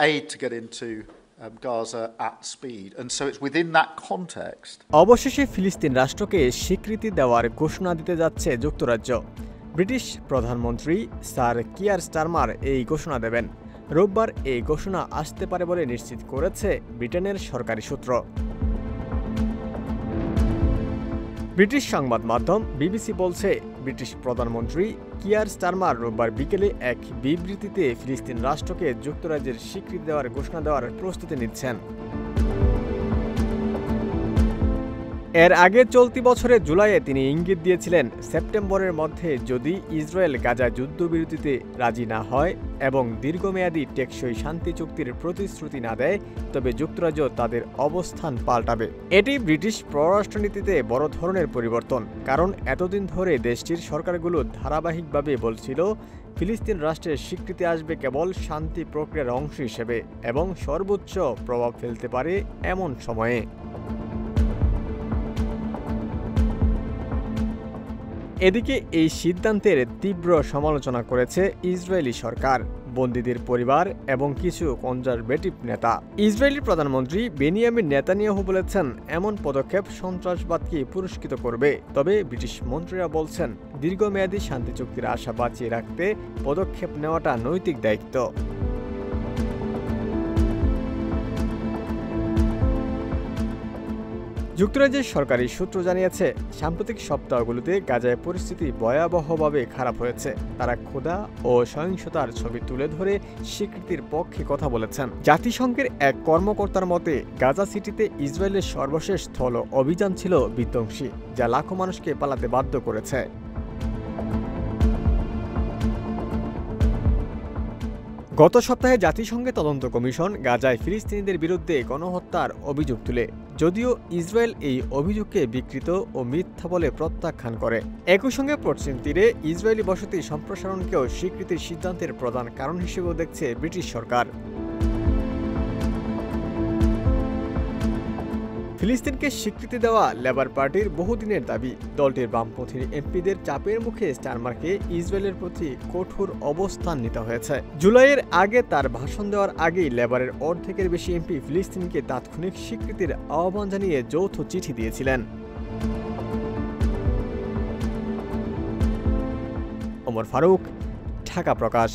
aid to get into Gaza at speed. And so it's within that context. অবশেষে ফিলিস্তিন রাষ্ট্রকে স্বীকৃতি দেওয়ার ঘোষণা দিতে যাচ্ছে যুক্তরাজ্য। ব্রিটিশ প্রধানমন্ত্রী স্যার কিয়ার স্টারমার এই ঘোষণা দেবেন। রোববার এই ঘোষণা আসতে পারে বলে নিশ্চিত করেছে ব্রিটেনের সরকারি সূত্র। ব্রিটিশ সংবাদ মাধ্যম বিবিসি বলছে, ব্রিটিশ প্রধানমন্ত্রী কিয়ার স্টারমার রোববার বিকেলে এক বিবৃতিতে ফিলিস্তিন রাষ্ট্রকে যুক্তরাজ্যের স্বীকৃতি দেওয়ার ঘোষণা দেওয়ার প্রস্তুতি নিচ্ছেন। এর আগে চলতি বছরের জুলাইয়ে তিনি ইঙ্গিত দিয়েছিলেন, সেপ্টেম্বরের মধ্যে যদি ইসরায়েল গাজা যুদ্ধবিরতিতে রাজি না হয় এবং দীর্ঘমেয়াদী টেকসই শান্তি চুক্তির প্রতিশ্রুতি না দেয়, তবে যুক্তরাজ্য তাদের অবস্থান পাল্টাবে। এটি ব্রিটিশ পররাষ্ট্রনীতিতে বড় ধরনের পরিবর্তন, কারণ এতদিন ধরে দেশটির সরকারগুলো ধারাবাহিকভাবে বলছিল ফিলিস্তিন রাষ্ট্রের স্বীকৃতি আসবে কেবল শান্তি প্রক্রিয়ার অংশ হিসেবে এবং সর্বোচ্চ প্রভাব ফেলতে পারে এমন সময়ে। এদিকে এই সিদ্ধান্তের তীব্র সমালোচনা করেছে ইসরায়েলি সরকার, বন্দীদের পরিবার এবং কিছু কনজারভেটিভ নেতা। ইসরায়েলি প্রধানমন্ত্রী বেনিয়ামিন নেতানিয়াহু বলেছেন, এমন পদক্ষেপ সন্ত্রাসবাদকে পুরস্কৃত করবে। তবে ব্রিটিশ মন্ত্রীরা বলছেন, দীর্ঘমেয়াদী শান্তি চুক্তির আশা বাঁচিয়ে রাখতে পদক্ষেপ নেওয়াটা নৈতিক দায়িত্ব। যুক্তরাজ্যের সরকারি সূত্র জানিয়েছে, সাম্প্রতিক সপ্তাহগুলোতে গাজায় পরিস্থিতি ভয়াবহভাবে খারাপ হয়েছে। তারা ক্ষুধা ও সহিংসতার ছবি তুলে ধরে স্বীকৃতির পক্ষে কথা বলেছেন। জাতিসংঘের এক কর্মকর্তার মতে, গাজা সিটিতে ইসরায়েলের সর্বশেষ স্থল অভিযান ছিল বিধ্বংসী, যা লাখো মানুষকে পালাতে বাধ্য করেছে। গত সপ্তাহে জাতিসংঘের তদন্ত কমিশন গাজায় ফিলিস্তিনিদের বিরুদ্ধে গণহত্যার অভিযোগ তুলে, যদিও ইসরায়েল এই অভিযোগকে বিকৃত ও মিথ্যা বলে প্রত্যাখ্যান করে। একই সঙ্গে পশ্চিম তীরে ইসরায়েলি বসতি সম্প্রসারণকেও স্বীকৃতির সিদ্ধান্তের প্রধান কারণ হিসেবেও দেখছে ব্রিটিশ সরকার। ফিলিস্তিনকে স্বীকৃতি দেওয়া লেবার পার্টির বহুদিনের দাবি। দলটির বামপন্থী এমপিদের চাপের মুখে স্টারমারকে ইসরায়েলের প্রতি কঠোর অবস্থান নিতে হয়েছে। জুলাইয়ের আগে তার ভাষণ দেওয়ার আগেই লেবারের অর্ধেকের বেশি এমপি ফিলিস্তিনকে তাৎক্ষণিক স্বীকৃতির আহ্বান জানিয়ে যৌথ চিঠি দিয়েছিলেন। ওমর ফারুক, ঢাকা প্রকাশ।